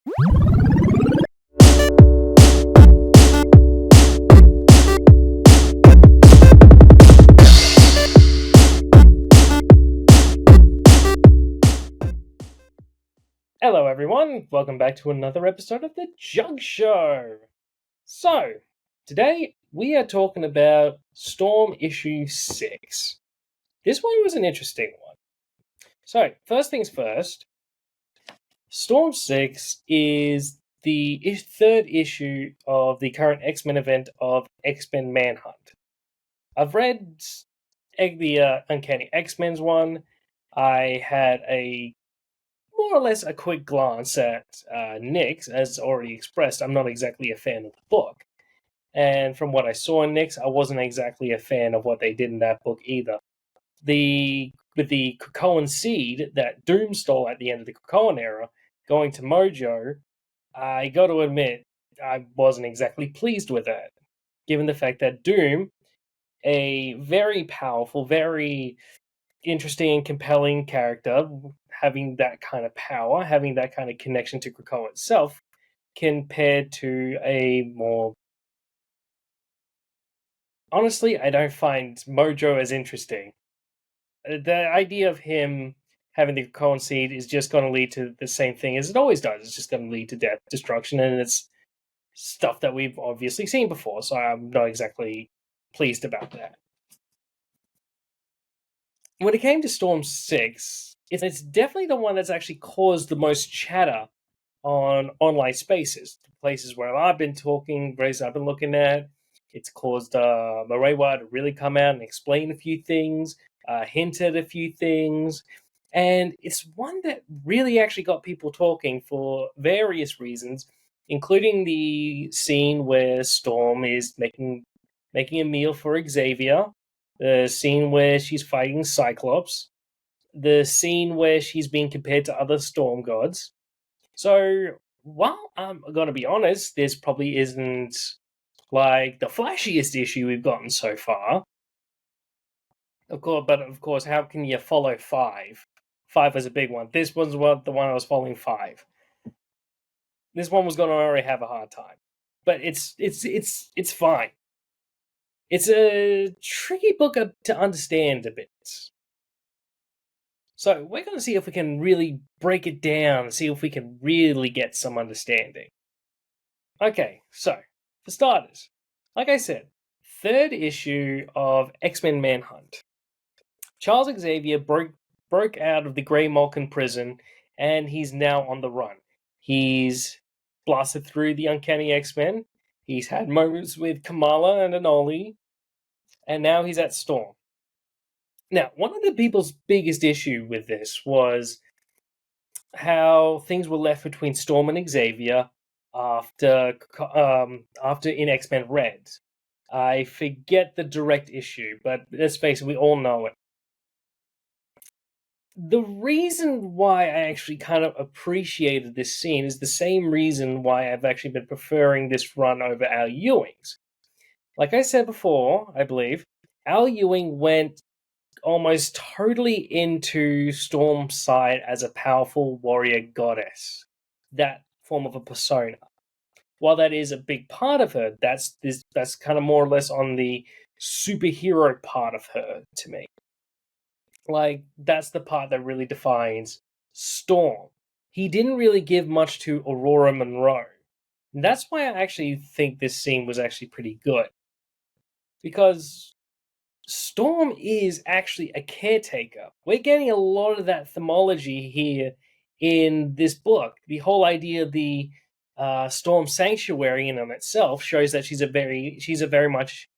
Hello, everyone. Welcome back to another episode of The Jug Show. So, today we are talking about Storm Issue 6. This one was an interesting one. So, first things first, Storm 6 is the third issue of the current X-Men event of X-Men Manhunt. I've read the Uncanny X-Men's one. I had a more or less a quick glance at Nick's. As already expressed, I'm not exactly a fan of the book. And from what I saw in Nick's, I wasn't exactly a fan of what they did in that book either. With the Krakoan seed that Doom stole at the end of the Krakoan era going to Mojo, I got to admit, I wasn't exactly pleased with that. Given the fact that Doom, a very powerful, very interesting and compelling character, having that kind of power, having that kind of connection to Krakoa itself, compared to a more... Honestly, I don't find Mojo as interesting. The idea of him having the Krakoan seed is just going to lead to the same thing as it always does. It's just going to lead to death, destruction, and it's stuff that we've obviously seen before, so I'm not exactly pleased about that. When it came to Storm 6, it's definitely the one that's actually caused the most chatter on online spaces. The places where I've been talking, places I've been looking at. It's caused Marewa to really come out and explain a few things, hint at a few things. And it's one that really actually got people talking for various reasons, including the scene where Storm is making a meal for Xavier, the scene where she's fighting Cyclops, the scene where she's being compared to other storm gods. So, while I'm gonna be honest, this probably isn't like the flashiest issue we've gotten so far. Of course, how can you follow 5? 5 was a big one. This was the one I was following 5. This one was gonna already have a hard time, but it's fine. It's a tricky book to understand a bit. So we're going to see if we can really break it down and see if we can really get some understanding. Okay, so for starters, like I said, third issue of X-Men Manhunt. Charles Xavier broke out of the Grey Malkin prison and he's now on the run. He's blasted through the Uncanny X-Men. He's had moments with Kamala and Anoli, and now he's at Storm. Now, one of the people's biggest issue with this was how things were left between Storm and Xavier after in X-Men Red. I forget the direct issue, but let's face it, we all know it. The reason why I actually kind of appreciated this scene is the same reason why I've actually been preferring this run over Al Ewing's. Like I said before, I believe, Al Ewing went almost totally into Storm's side as a powerful warrior goddess. That form of a persona. While that is a big part of her, that's kind of more or less on the superhero part of her to me. Like, that's the part that really defines Storm. He didn't really give much to Aurora Monroe. And that's why I actually think this scene was actually pretty good. Because Storm is actually a caretaker. We're getting a lot of that themology here in this book. The whole idea of the Storm Sanctuary in and of itself shows that she's a very much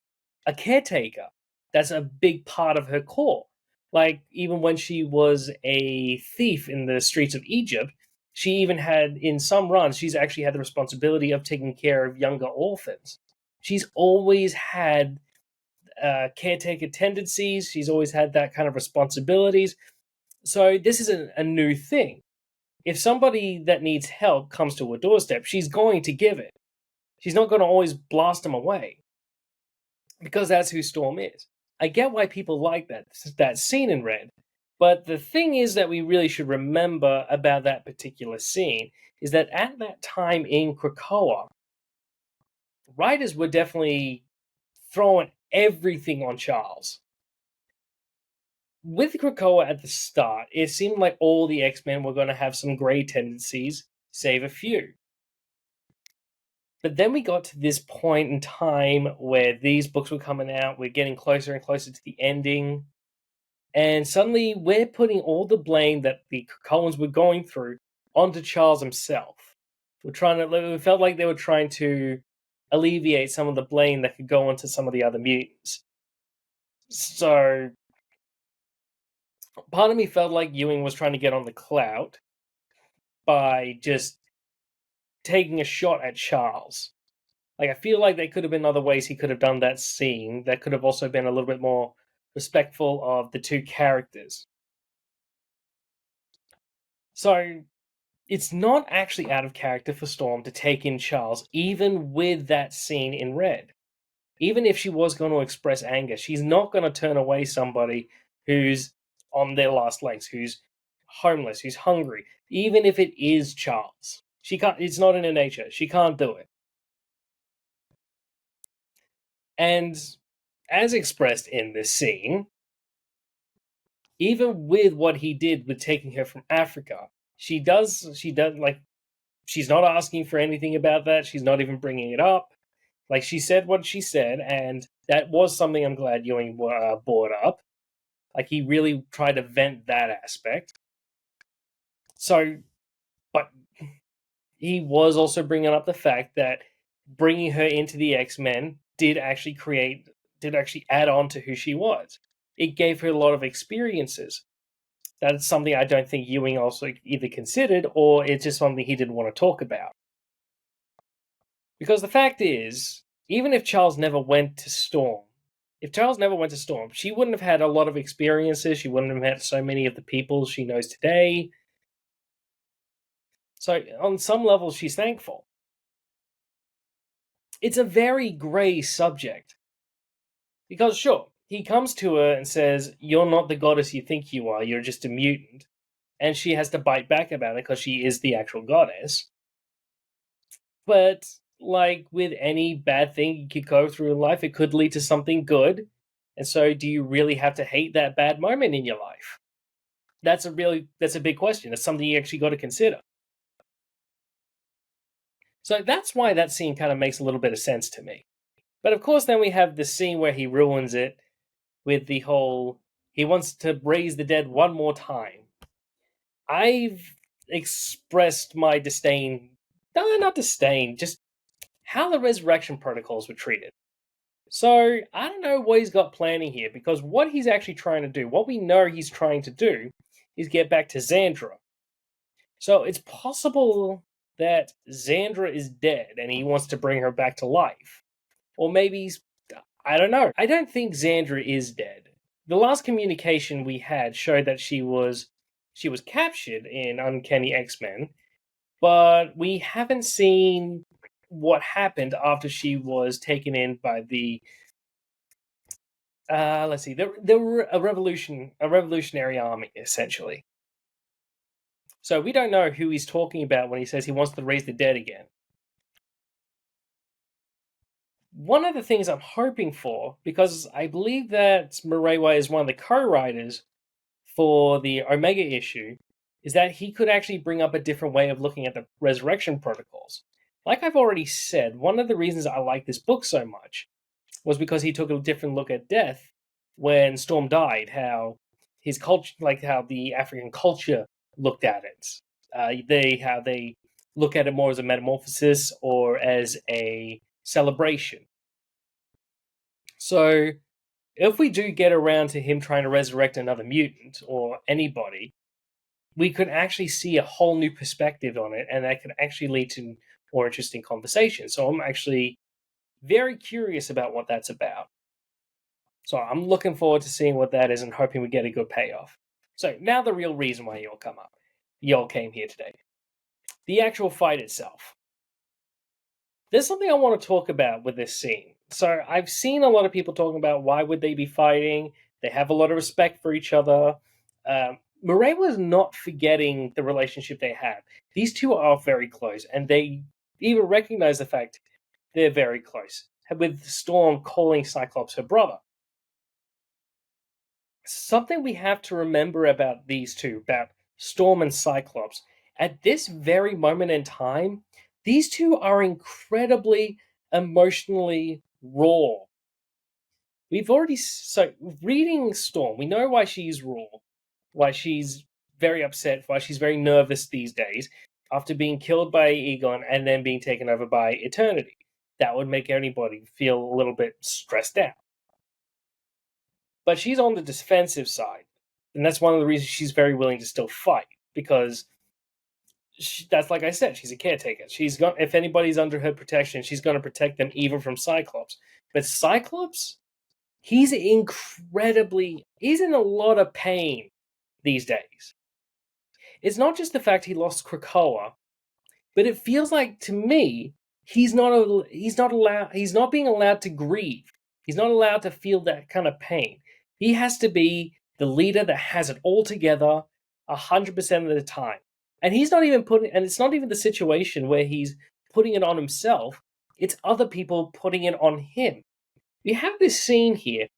a caretaker. That's a big part of her core. Like, even when she was a thief in the streets of Egypt, she even had, in some runs, she's actually had the responsibility of taking care of younger orphans. She's always had caretaker tendencies. She's always had that kind of responsibilities. So this isn't a new thing. If somebody that needs help comes to her doorstep, she's going to give it. She's not going to always blast them away. Because that's who Storm is. I get why people like that scene in Red, But the thing is that we really should remember about that particular scene is that at that time in Krakoa, writers were definitely throwing everything on Charles. With Krakoa at the start, it seemed like all the X-Men were going to have some grey tendencies, save a few. But then we got to this point in time where these books were coming out, we're getting closer and closer to the ending, and suddenly we're putting all the blame that the Krakoans were going through onto Charles himself. We felt like they were trying to alleviate some of the blame that could go onto some of the other mutants. So part of me felt like Ewing was trying to get on the clout by just taking a shot at Charles. Like, I feel like there could have been other ways he could have done that scene that could have also been a little bit more respectful of the two characters. So, it's not actually out of character for Storm to take in Charles, even with that scene in red. Even if she was going to express anger, she's not going to turn away somebody who's on their last legs, who's homeless, who's hungry, even if it is Charles. She can't, it's not in her nature. She can't do it. And as expressed in this scene, even with what he did with taking her from Africa, she does like, she's not asking for anything about that. She's not even bringing it up. Like, she said what she said, and that was something I'm glad Ewing brought up. Like, he really tried to vent that aspect. So, but he was also bringing up the fact that bringing her into the X-Men did actually add on to who she was. It gave her a lot of experiences. That's something I don't think Ewing also either considered, or it's just something he didn't want to talk about. Because the fact is, even if Charles never went to Storm, she wouldn't have had a lot of experiences. She wouldn't have met so many of the people she knows today. So, on some level, she's thankful. It's a very grey subject. Because, sure, he comes to her and says, "You're not the goddess you think you are, you're just a mutant." And she has to bite back about it because she is the actual goddess. But, like with any bad thing you could go through in life, it could lead to something good. And so, do you really have to hate that bad moment in your life? That's a big question. That's something you actually got to consider. So that's why that scene kind of makes a little bit of sense to me. But of course, then we have the scene where he ruins it with the whole, he wants to raise the dead one more time. I've expressed my disdain, no, not disdain, just how the resurrection protocols were treated. So I don't know what he's got planning here, because what he's actually trying to do, what we know he's trying to do, is get back to Xandra. So it's possible that Xandra is dead and he wants to bring her back to life. Or maybe I don't know. I don't think Xandra is dead. The last communication we had showed that she was captured in Uncanny X-Men, but we haven't seen what happened after she was taken in by the let's see, a revolutionary army, essentially. So we don't know who he's talking about when he says he wants to raise the dead again. One of the things I'm hoping for, because I believe that Murewa is one of the co-writers for the Omega issue, is that he could actually bring up a different way of looking at the resurrection protocols. Like I've already said, one of the reasons I like this book so much was because he took a different look at death when Storm died, how his culture, like how the African culture looked at it. How they look at it more as a metamorphosis or as a celebration. So, if we do get around to him trying to resurrect another mutant or anybody, we could actually see a whole new perspective on it, and that could actually lead to more interesting conversations. So, I'm actually very curious about what that's about. So, I'm looking forward to seeing what that is and hoping we get a good payoff. So, now the real reason why y'all came here today. The actual fight itself. There's something I want to talk about with this scene. So I've seen a lot of people talking about why would they be fighting. They have a lot of respect for each other. Murray was not forgetting the relationship they have. These two are very close, and they even recognize the fact they're very close, with Storm calling Cyclops her brother. Something we have to remember about these two, about Storm and Cyclops, at this very moment in time, these two are incredibly emotionally raw. We've already reading Storm, we know why she's raw, why she's very upset, why she's very nervous these days after being killed by Egon and then being taken over by Eternity. That would make anybody feel a little bit stressed out. But she's on the defensive side, and that's one of the reasons she's very willing to still fight, because that's, like I said, she's a caretaker. She's got, if anybody's under her protection, she's going to protect them even from Cyclops. But Cyclops, he's in a lot of pain these days. It's not just the fact he lost Krakoa, but it feels like, to me, he's not being allowed to grieve. He's not allowed to feel that kind of pain. He has to be the leader that has it all together 100% of the time. And he's not even and it's not even the situation where he's putting it on himself. It's other people putting it on him. We have this scene here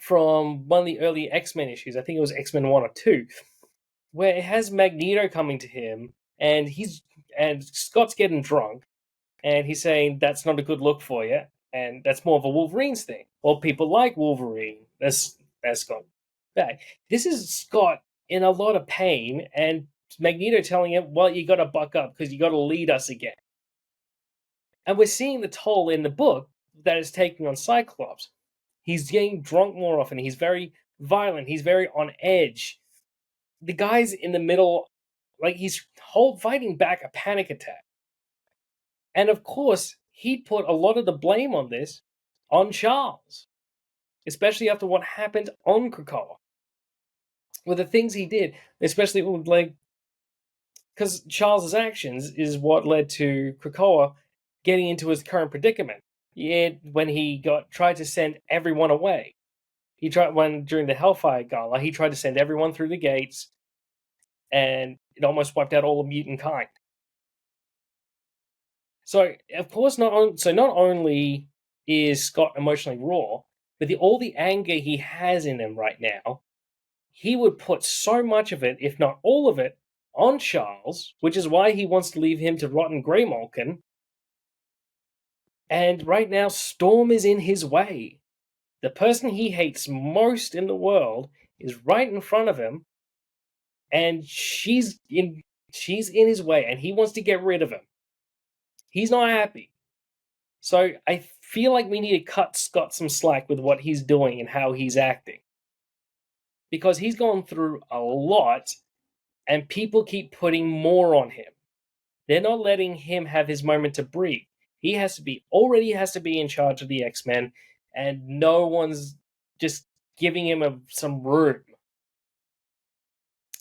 from one of the early X-Men issues. I think it was X-Men 1 or 2, where it has Magneto coming to him, and Scott's getting drunk, and he's saying that's not a good look for you, and that's more of a Wolverine's thing. Well, people like Wolverine. That's Scott back. This is Scott in a lot of pain, and Magneto telling him, well, you got to buck up because you got to lead us again. And we're seeing the toll in the book that is taking on Cyclops. He's getting drunk more often. He's very violent. He's very on edge. The guy's in the middle, like he's fighting back a panic attack. And of course, he put a lot of the blame on this on Charles, especially after what happened on Krakoa. With the things he did, especially because Charles's actions is what led to Krakoa getting into his current predicament. When he tried to send everyone away. During the Hellfire Gala, he tried to send everyone through the gates, and it almost wiped out all of mutant kind. So, of course, not only is Scott emotionally raw, but all the anger he has in him right now, he would put so much of it, if not all of it, on Charles, which is why he wants to leave him to rot in Greymalkin. And right now, Storm is in his way. The person he hates most in the world is right in front of him, and she's in his way, and he wants to get rid of him. He's not happy. So I feel like we need to cut Scott some slack with what he's doing and how he's acting. Because he's gone through a lot, and people keep putting more on him. They're not letting him have his moment to breathe. He has to be in charge of the X-Men, and no one's just giving him some room.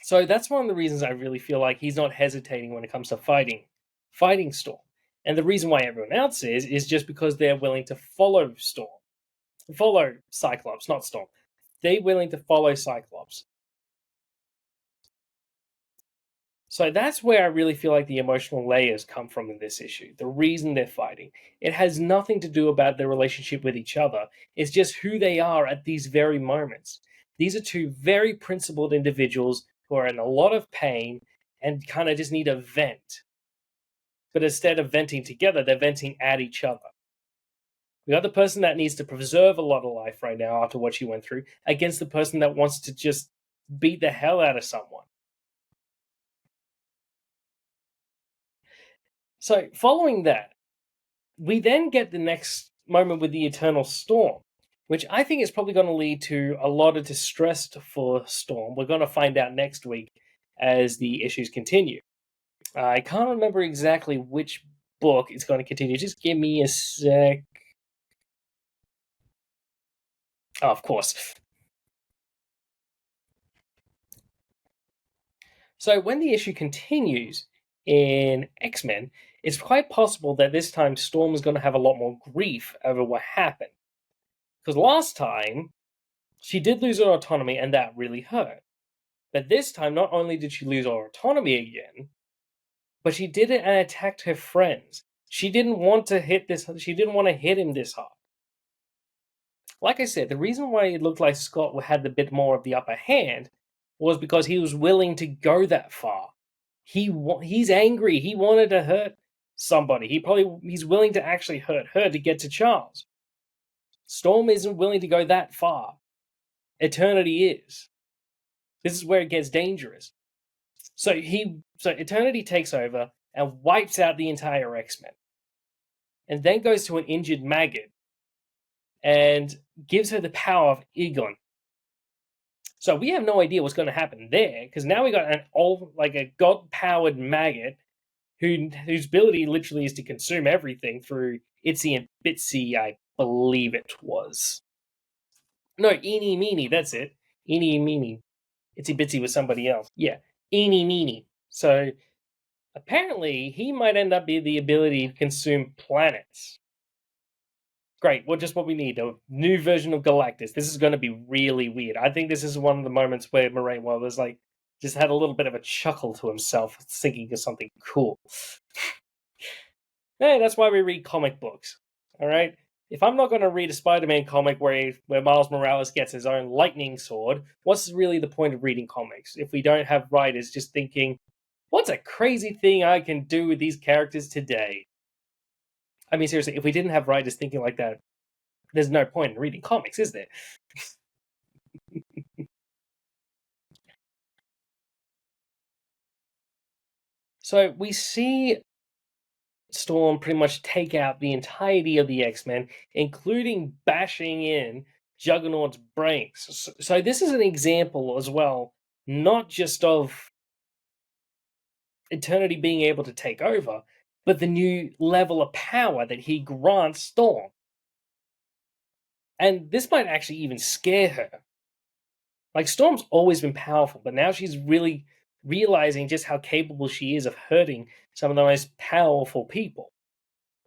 So that's one of the reasons I really feel like he's not hesitating when it comes to fighting Storm. And the reason why everyone else is just because they're willing to follow Cyclops, not Storm. They're willing to follow Cyclops. So that's where I really feel like the emotional layers come from in this issue. The reason they're fighting. It has nothing to do about their relationship with each other. It's just who they are at these very moments. These are two very principled individuals who are in a lot of pain and kind of just need a vent. But instead of venting together, they're venting at each other. We got the person that needs to preserve a lot of life right now after what she went through, against the person that wants to just beat the hell out of someone. So following that, we then get the next moment with the Eternal Storm, which I think is probably going to lead to a lot of distress for Storm. We're going to find out next week as the issues continue. I can't remember exactly which book it's going to continue. Just give me a sec. Oh, of course. So when the issue continues in X-Men, it's quite possible that this time Storm is going to have a lot more grief over what happened. Because last time, she did lose her autonomy, and that really hurt. But this time, not only did she lose her autonomy again, but she did it and attacked her friends. She didn't want to hit this. She didn't want to hit him this hard. Like I said, the reason why it looked like Scott had a bit more of the upper hand was because he was willing to go that far. He's angry. He wanted to hurt somebody. He's willing to actually hurt her to get to Charles. Storm isn't willing to go that far. Eternity is. This is where it gets dangerous. So Eternity takes over and wipes out the entire X-Men. And then goes to an injured Maggot and gives her the power of Egon. So we have no idea what's going to happen there, because now we got a god-powered Maggot whose ability literally is to consume everything through Itsy and Bitsy, I believe it was. No, Eeny Meeny, that's it. Eeny Meeny. Itsy Bitsy was somebody else. Yeah, Eeny Meeny. So apparently he might end up with the ability to consume planets. Great, well, just what we need, a new version of Galactus. This is going to be really weird. I think this is one of the moments where Moray was like, just had a little bit of a chuckle to himself, thinking of something cool. Hey, that's why we read comic books, all right? If I'm not going to read a Spider-Man comic where Miles Morales gets his own lightning sword, what's really the point of reading comics if we don't have writers just thinking, what's a crazy thing I can do with these characters today? I mean, seriously, if we didn't have writers thinking like that, there's no point in reading comics, is there? So we see Storm pretty much take out the entirety of the X-Men, including bashing in Juggernaut's brains. So this is an example as well, not just of Eternity being able to take over, but the new level of power that he grants Storm. And this might actually even scare her. Like, Storm's always been powerful, but now she's really realizing just how capable she is of hurting some of the most powerful people.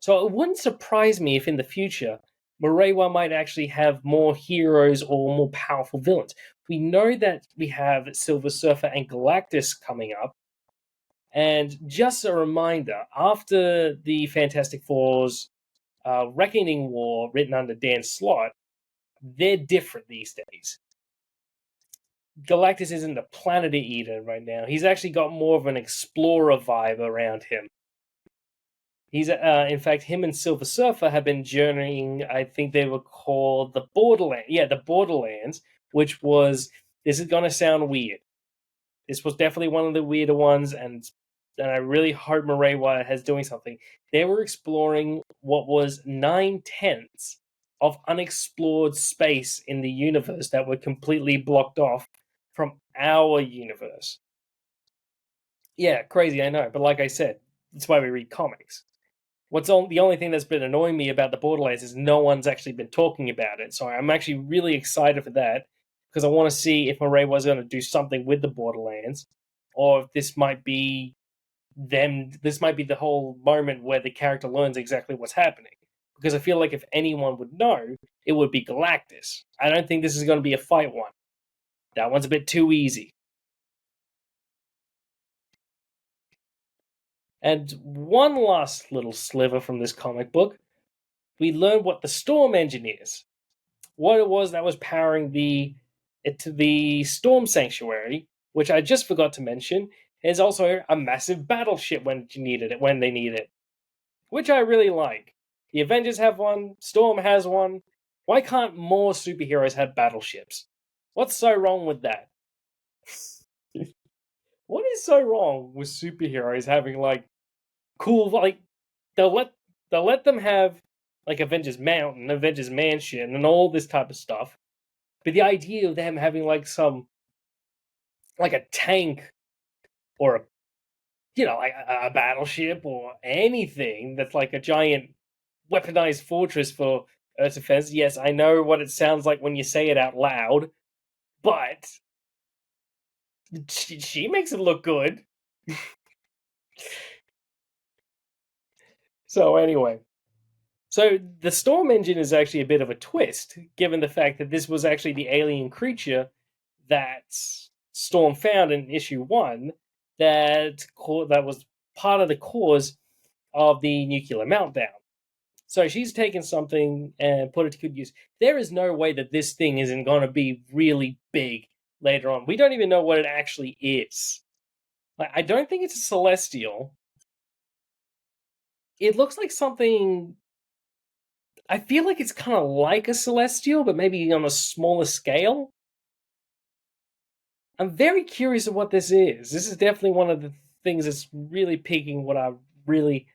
So it wouldn't surprise me if in the future, Morewa might actually have more heroes or more powerful villains. We know that we have Silver Surfer and Galactus coming up. And just a reminder, after the Fantastic Four's Reckoning War written under Dan Slott, they're different these days. Galactus isn't a planet eater right now. He's actually got more of an explorer vibe around him. He's, in fact, him and Silver Surfer have been journeying. I think they were called the Borderlands. Yeah, the Borderlands, which was. This is gonna sound weird. This was definitely one of the weirder ones, and I really hope Morewa has doing something. They were exploring what was 9/10 of unexplored space in the universe that were completely blocked off from our universe. Yeah, crazy, I know. But like I said, that's why we read comics. The only thing that's been annoying me about the Borderlands is no one's actually been talking about it. So I'm actually really excited for that, because I want to see if Moray was going to do something with the Borderlands, or if this might be the whole moment where the character learns exactly what's happening. Because I feel like if anyone would know, it would be Galactus. I don't think this is going to be a fight one. That one's a bit too easy. And one last little sliver from this comic book, we learn what the Storm Engine is. What it was that was powering the Storm Sanctuary, which I just forgot to mention, is also a massive battleship when they need it. Which I really like. The Avengers have one, Storm has one. Why can't more superheroes have battleships? What's so wrong with that? What is so wrong with superheroes having cool they'll let them have Avengers Mountain, Avengers Mansion, and all this type of stuff. But the idea of them having a tank or a battleship or anything that's like a giant weaponized fortress for Earth's defense. Yes, I know what it sounds like when you say it out loud, but she makes it look good. So anyway, the Storm Engine is actually a bit of a twist, given the fact that this was actually the alien creature that Storm found in issue 1 that was part of the cause of the nuclear meltdown. So she's taken something and put it to good use. There is no way that this thing isn't going to be really big later on. We don't even know what it actually is. Like, I don't think it's a celestial. It looks like something. I feel like it's kind of like a celestial, but maybe on a smaller scale. I'm very curious of what this is. This is definitely one of the things that's really piquing what I really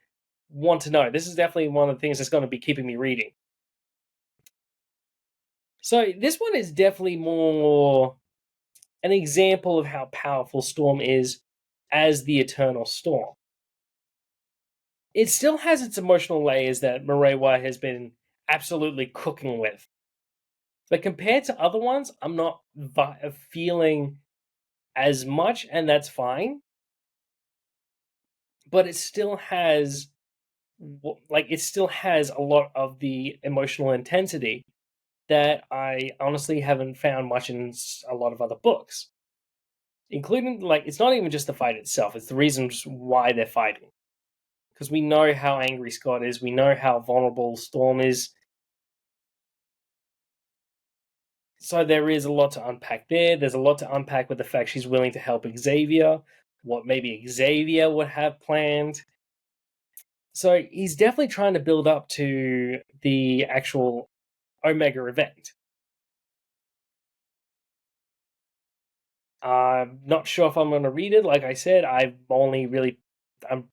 want to know. This is definitely one of the things that's going to be keeping me reading. So this one is definitely more an example of how powerful Storm is as the Eternal Storm. It still has its emotional layers that Mireille has been absolutely cooking with. But compared to other ones, I'm not feeling as much, and that's fine. But it still has a lot of the emotional intensity that I honestly haven't found much in a lot of other books. Including, like, it's not even just the fight itself, it's the reasons why they're fighting. Because we know how angry Scott is, we know how vulnerable Storm is. So there is a lot to unpack there. There's a lot to unpack with the fact she's willing to help Xavier, what maybe Xavier would have planned. So he's definitely trying to build up to the actual Omega event. I'm not sure if I'm going to read it. Like I said, I'm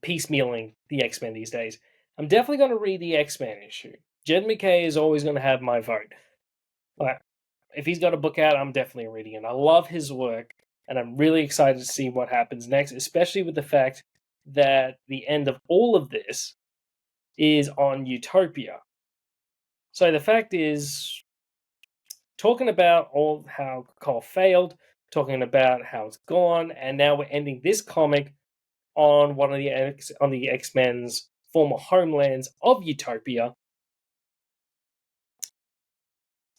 piecemealing the X-Men these days. I'm definitely going to read the X-Men issue. Jed McKay is always going to have my vote. But if he's got a book out, I'm definitely reading it. I love his work, and I'm really excited to see what happens next, especially with the fact that the end of all of this is on Utopia. So the fact is, talking about all how Cole failed, talking about how it's gone, and now we're ending this comic on one of the X-Men's former homelands of Utopia.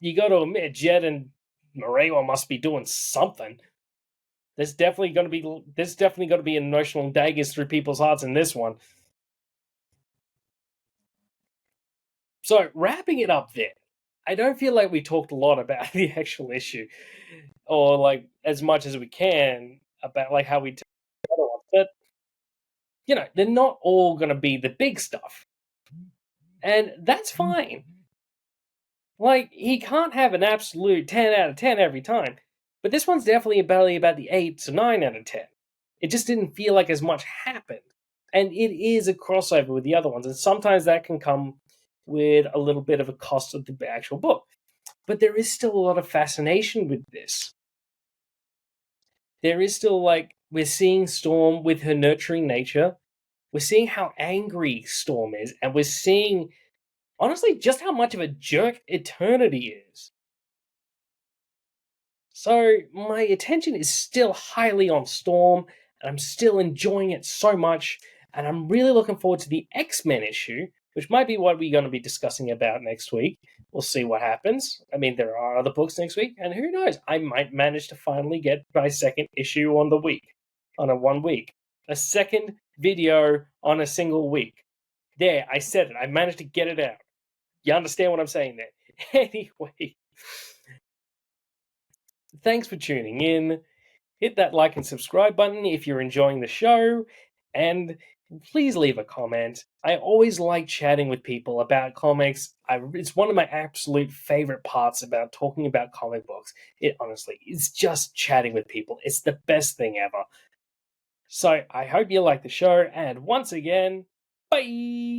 You got to admit, Jed and Mireille must be doing something. There's definitely going to be emotional daggers through people's hearts in this one. So wrapping it up there, I don't feel like we talked a lot about the actual issue, or like as much as we can about like how we tell the other ones. But they're not all going to be the big stuff, and that's fine. Like, he can't have an absolute 10 out of 10 every time, but this one's definitely about the 8 to 9 out of 10. It just didn't feel like as much happened, and it is a crossover with the other ones, and sometimes that can come with a little bit of a cost of the actual book. But there is still a lot of fascination with this. There is still, like, we're seeing Storm with her nurturing nature. We're seeing how angry Storm is, and we're seeing, honestly, just how much of a jerk Eternity is. So my attention is still highly on Storm, and I'm still enjoying it so much, and I'm really looking forward to the X-Men issue, which might be what we're going to be discussing about next week. We'll see what happens. I mean, there are other books next week, and who knows? I might manage to finally get my second issue on a 1 week. A second video on a single week. There, I said it. I managed to get it out. You understand what I'm saying there? Anyway, thanks for tuning in. Hit that like and subscribe button if you're enjoying the show, and please leave a comment. I always like chatting with people about comics. It's one of my absolute favorite parts about talking about comic books. It honestly, it's just chatting with people. It's the best thing ever. So I hope you like the show, and once again, bye!